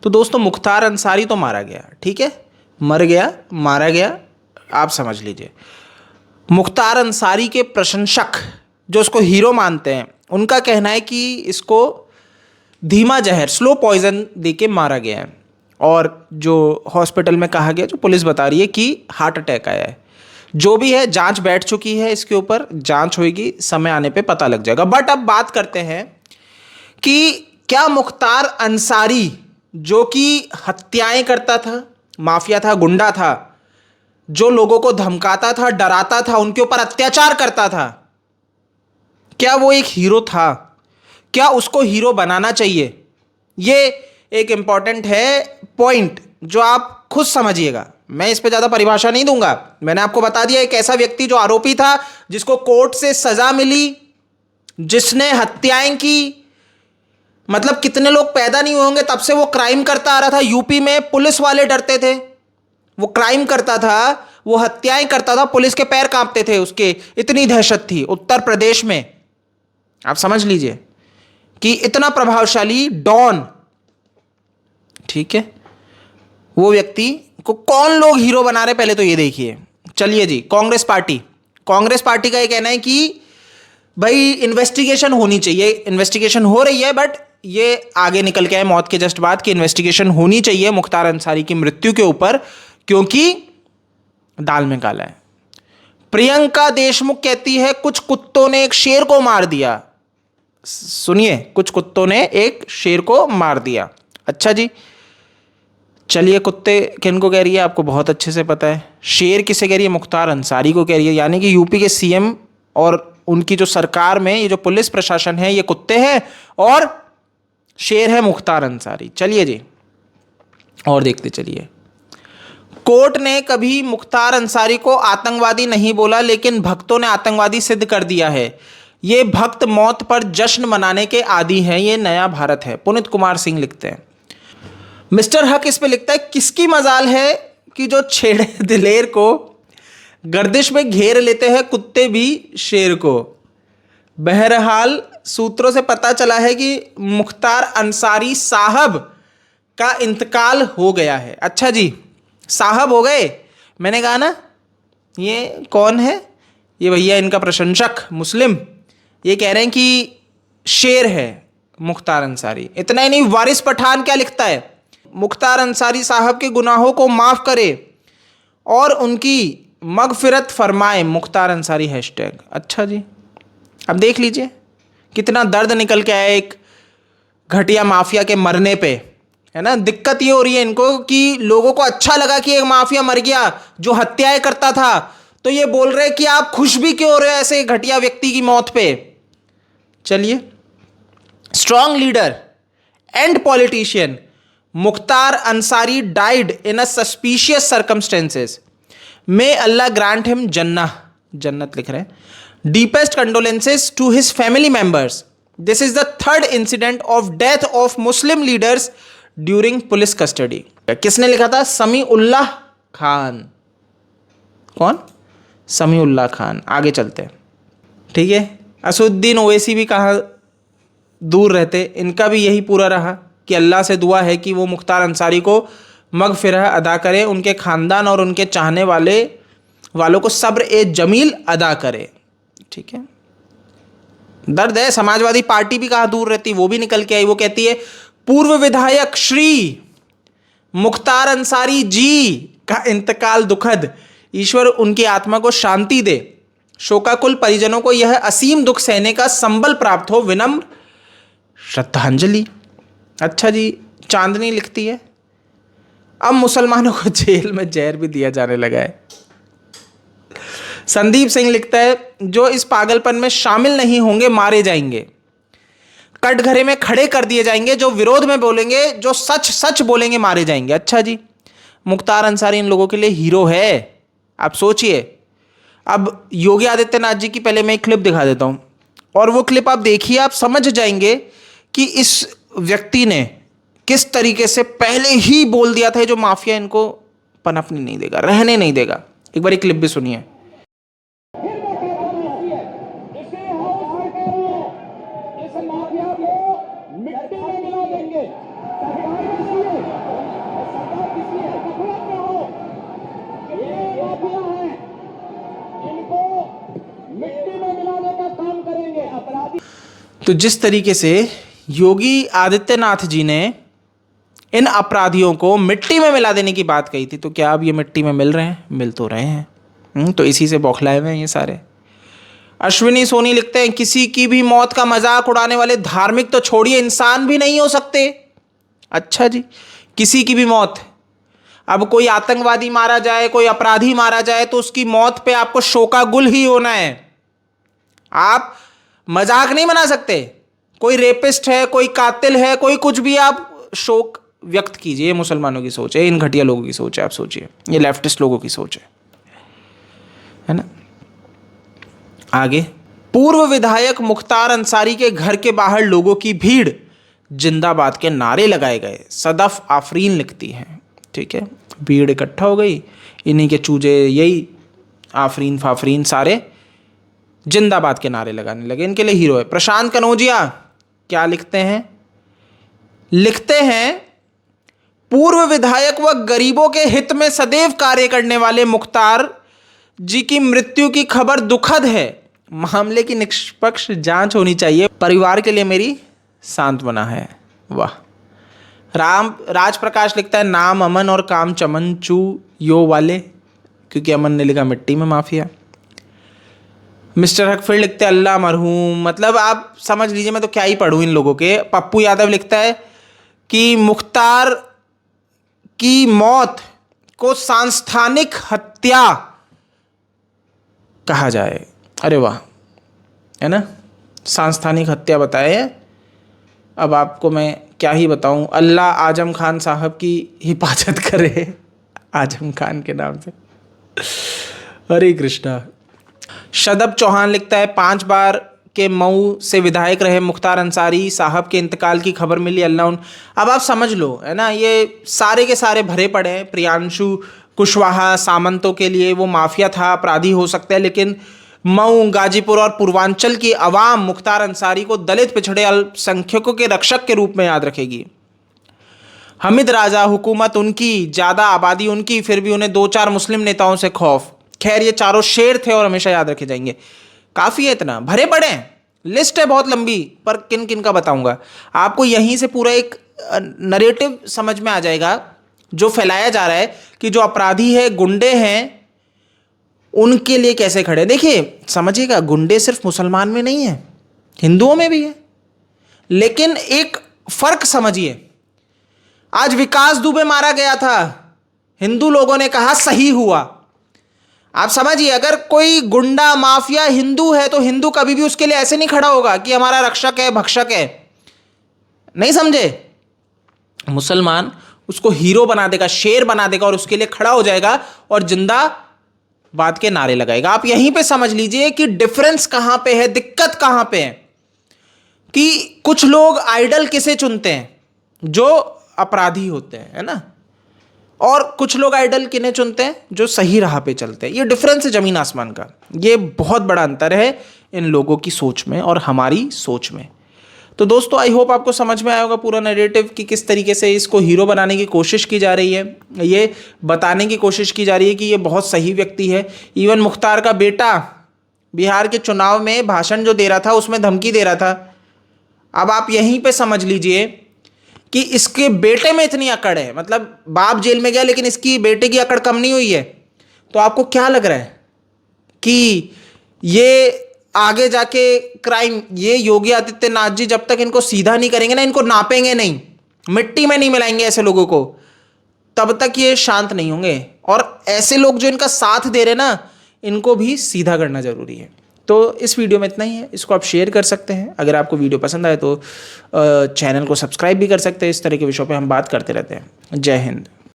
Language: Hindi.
तो दोस्तों मुख्तार अंसारी तो मारा गया, ठीक है, मर गया, मारा गया, आप समझ लीजिए। मुख्तार अंसारी के प्रशंसक जो उसको हीरो मानते हैं, उनका कहना है कि इसको धीमा जहर, स्लो पॉइजन देके मारा गया है। और जो हॉस्पिटल में कहा गया, जो पुलिस बता रही है कि हार्ट अटैक आया है। जो भी है, जांच बैठ चुकी है, इसके ऊपर जांच होगी, समय आने पे पता लग जाएगा। बट अब बात करते हैं कि क्या मुख्तार अंसारी, जो कि हत्याएं करता था, माफिया था, गुंडा था, जो लोगों को धमकाता था, डराता था, उनके ऊपर अत्याचार करता था, क्या वो एक हीरो था? क्या उसको हीरो बनाना चाहिए? ये एक इंपॉर्टेंट है पॉइंट, जो आप खुद समझिएगा। मैं इस पे ज्यादा परिभाषा नहीं दूंगा। मैंने आपको बता दिया, एक ऐसा व्यक्ति जो आरोपी था, जिसको कोर्ट से सजा मिली, जिसने हत्याएं की, मतलब कितने लोग पैदा नहीं होंगे तब से वो क्राइम करता आ रहा था। यूपी में पुलिस वाले डरते थे, वो क्राइम करता था, वो हत्याएं करता था, पुलिस के पैर कांपते थे उसके, इतनी दहशत थी। उत्तर प्रदेश में आप समझ लीजिए कि इतना प्रभावशाली डॉन, ठीक है, वो व्यक्ति को कौन लोग हीरो बना रहे, पहले तो ये देखिए। चलिए जी, कांग्रेस पार्टी का ये कहना है कि भाई इन्वेस्टिगेशन होनी चाहिए। इन्वेस्टिगेशन हो रही है, बट ये आगे निकल के आए मौत के जस्ट बाद कि इन्वेस्टिगेशन होनी चाहिए मुख्तार अंसारी की मृत्यु के ऊपर, क्योंकि दाल में काला है। प्रियंका देशमुख कहती है कुछ कुत्तों ने एक शेर को मार दिया। सुनिए, कुछ कुत्तों ने एक शेर को मार दिया। अच्छा जी, चलिए, कुत्ते किन को कह रही है आपको बहुत अच्छे से पता है। शेर किसे कह रही है? मुख्तार अंसारी को कह रही है। यानी कि यूपी के सीएम और उनकी जो सरकार में ये जो पुलिस प्रशासन है, ये कुत्ते हैं और शेर है मुख्तार अंसारी। चलिए जी, और देखते चलिए। कोर्ट ने कभी मुख्तार अंसारी को आतंकवादी नहीं बोला, लेकिन भक्तों ने आतंकवादी सिद्ध कर दिया है। ये भक्त मौत पर जश्न मनाने के आदी हैं, ये नया भारत है। पुनीत कुमार सिंह लिखते हैं। मिस्टर हक इस पे लिखता है, किसकी मजाल है कि जो छेड़े दिलेर को गर्दिश में घेर लेते हैं कुत्ते भी शेर को। बहरहाल सूत्रों से पता चला है कि मुख्तार अंसारी साहब का इंतकाल हो गया है। अच्छा जी, साहब हो गए। मैंने कहा ना, ये कौन है? ये भैया इनका प्रशंसक मुस्लिम, ये कह रहे हैं कि शेर है मुख्तार अंसारी। इतना ही नहीं, वारिस पठान क्या लिखता है, मुख्तार अंसारी साहब के गुनाहों को माफ करे और उनकी मगफिरत फरमाए, मुख्तार अंसारी हैशटैग। अच्छा जी, अब देख लीजिए कितना दर्द निकल के आया एक घटिया माफिया के मरने पे, है ना। दिक्कत ये हो रही है इनको कि लोगों को अच्छा लगा कि एक माफिया मर गया जो हत्याएं करता था, तो ये बोल रहे कि आप खुश भी क्यों हो रहे हो ऐसे घटिया व्यक्ति की मौत पे। चलिए, strong leader and politician Mukhtar Ansari died in a suspicious circumstances, may Allah grant him jannat लिख रहे हैं। Deepest condolences to his family members. This is the third incident of death of Muslim leaders during police custody. किसने लिखा था? समीउल्लाह खान। कौन? समीउल्लाह खान। आगे चलते हैं, ठीक है। असुद्दीन ओवैसी भी कहाँ दूर रहते, इनका भी यही पूरा रहा कि अल्लाह से दुआ है कि वो मुख्तार अंसारी को मगफिरह अदा करे, उनके ख़ानदान और उनके चाहने वालों को सब्र ए जमील अदा करे, ठीक है। दर्द है। समाजवादी पार्टी भी कहाँ दूर रहती, वो भी निकल के आई। वो कहती है पूर्व विधायक श्री मुख्तार अंसारी जी का इंतकाल दुखद, ईश्वर उनकी आत्मा को शांति दे, शोकाकुल परिजनों को यह असीम दुख सहने का संबल प्राप्त हो, विनम्र श्रद्धांजलि। अच्छा जी, चांदनी लिखती है अब मुसलमानों को जेल में जहर भी दिया जाने लगा है। संदीप सिंह लिखता है जो इस पागलपन में शामिल नहीं होंगे मारे जाएंगे, कटघरे में खड़े कर दिए जाएंगे, जो विरोध में बोलेंगे, जो सच सच बोलेंगे मारे जाएंगे। अच्छा जी, मुख्तार अंसारी इन लोगों के लिए हीरो है, आप सोचिए। अब योगी आदित्यनाथ जी की पहले मैं एक क्लिप दिखा देता हूं, और वो क्लिप आप देखिए, आप समझ जाएंगे कि इस व्यक्ति ने किस तरीके से पहले ही बोल दिया था जो माफिया इनको पनपने नहीं देगा, रहने नहीं देगा। एक बार क्लिप भी सुनिए। इस माफिया को मिट्टी में मिला देंगे। सरकार इसलिए तो जिस तरीके से योगी आदित्यनाथ जी ने इन अपराधियों को मिट्टी में मिला देने की बात कही थी, तो क्या अब ये मिट्टी में मिल रहे हैं? मिल तो रहे हैं। तो इसी से बौखलाए हुए हैं ये सारे। अश्विनी सोनी लिखते हैं, किसी की भी मौत का मजाक उड़ाने वाले धार्मिक तो छोड़िए, इंसान भी नहीं हो सकते। अच्छा जी, किसी की भी मौत। अब कोई आतंकवादी मारा जाए, कोई अपराधी मारा जाए, तो उसकी मौत पे आपको शोकागुल ही होना है। आप मजाक नहीं बना सकते। कोई रेपिस्ट है, कोई कातिल है, कोई कुछ भी, आप शोक व्यक्त कीजिए। ये मुसलमानों की सोच है, इन घटिया लोगों की सोच है। आप सोचिए, ये लेफ्टिस्ट लोगों की सोच है ना। आगे, पूर्व विधायक मुख्तार अंसारी के घर के बाहर लोगों की भीड़, जिंदाबाद के नारे लगाए गए। सदफ आफरीन लिखती है, ठीक है, भीड़ इकट्ठा हो गई, इन्हीं के चूजे यही आफरीन फाफरीन सारे जिंदाबाद के नारे लगाने लगे। इनके लिए हीरो है। प्रशांत कनौजिया क्या लिखते हैं? लिखते हैं, पूर्व विधायक व गरीबों के हित में सदैव कार्य करने वाले मुख्तार जी की मृत्यु की खबर दुखद है। मामले की निष्पक्ष जांच होनी चाहिए। परिवार के लिए मेरी सांत्वना है। वाह। राज प्रकाश लिखता है, नाम अमन और काम चमन चू यो वाले, क्योंकि अमन ने लिखा मिट्टी में माफिया। मिस्टर हक फिर लिखते हैं, अल्लाह मरहूम। मतलब आप समझ लीजिए, मैं तो क्या ही पढ़ूं इन लोगों के। पप्पू यादव लिखता है कि मुख्तार की मौत को सांस्थानिक हत्या कहा जाए। अरे वाह, है ना, सांस्थानिक हत्या बताए। अब आपको मैं क्या ही बताऊं। अल्लाह आजम खान साहब की हिफाजत करे, आजम खान के नाम से। हरे कृष्णा। शदब चौहान लिखता है, 5 बार के मऊ से विधायक रहे मुख्तार अंसारी साहब के इंतकाल की खबर मिली, अल्लाह उन। अब आप समझ लो, है ना, ये सारे के सारे भरे पड़े हैं। प्रियांशु कुशवाहा सामंतों के लिए वो माफिया था, अपराधी हो सकता है, लेकिन मऊ, गाजीपुर और पूर्वांचल की आवाम मुख्तार अंसारी को दलित पिछड़े अल्पसंख्यकों के रक्षक के रूप में याद रखेगी। हमिद राजा, हुकूमत उनकी, ज़्यादा आबादी उनकी, फिर भी उन्हें 2-4 मुस्लिम नेताओं से खौफ। खैर, ये चारों शेर थे और हमेशा याद रखे जाएंगे। काफ़ी है, इतना भरे पड़े हैं, लिस्ट है बहुत लंबी, पर किन किन का बताऊंगा आपको। यहीं से पूरा एक नरेटिव समझ में आ जाएगा जो फैलाया जा रहा है कि जो अपराधी है, गुंडे हैं, उनके लिए कैसे खड़े। देखिए समझिएगा, गुंडे सिर्फ मुसलमान में नहीं है, हिंदुओं में भी है। लेकिन एक फर्क समझिए, आज विकास दुबे मारा गया था, हिंदू लोगों ने कहा सही हुआ। आप समझिए, अगर कोई गुंडा माफिया हिंदू है तो हिंदू कभी भी उसके लिए ऐसे नहीं खड़ा होगा कि हमारा रक्षक है, भक्षक है। नहीं समझे? मुसलमान उसको हीरो बना देगा, शेर बना देगा और उसके लिए खड़ा हो जाएगा और जिंदाबाद के नारे लगाएगा। आप यहीं पे समझ लीजिए कि डिफरेंस कहां पे है, दिक्कत कहां पे है। कि कुछ लोग आइडल किसे चुनते हैं? जो अपराधी होते हैं, है ना, और कुछ लोग आइडल किन्हें चुनते हैं? जो सही राह पे चलते हैं। ये डिफरेंस है जमीन आसमान का। ये बहुत बड़ा अंतर है इन लोगों की सोच में और हमारी सोच में। तो दोस्तों, आई होप आपको समझ में आया होगा पूरा नैरेटिव कि किस तरीके से इसको हीरो बनाने की कोशिश की जा रही है। ये बताने की कोशिश की जा रही है कि ये बहुत सही व्यक्ति है। इवन मुख्तार का बेटा बिहार के चुनाव में भाषण जो दे रहा था उसमें धमकी दे रहा था। अब आप यहीं पे समझ लीजिए कि इसके बेटे में इतनी अकड़ है, मतलब बाप जेल में गया लेकिन इसकी बेटे की अकड़ कम नहीं हुई है। तो आपको क्या लग रहा है कि ये आगे जाके क्राइम, ये योगी आदित्यनाथ जी जब तक इनको सीधा नहीं करेंगे ना, इनको नापेंगे नहीं, मिट्टी में नहीं मिलाएंगे ऐसे लोगों को, तब तक ये शांत नहीं होंगे। और ऐसे लोग जो इनका साथ दे रहे ना, इनको भी सीधा करना जरूरी है। तो इस वीडियो में इतना ही है। इसको आप शेयर कर सकते हैं। अगर आपको वीडियो पसंद आए तो चैनल को सब्सक्राइब भी कर सकते हैं। इस तरह के विषयों पे हम बात करते रहते हैं। जय हिंद।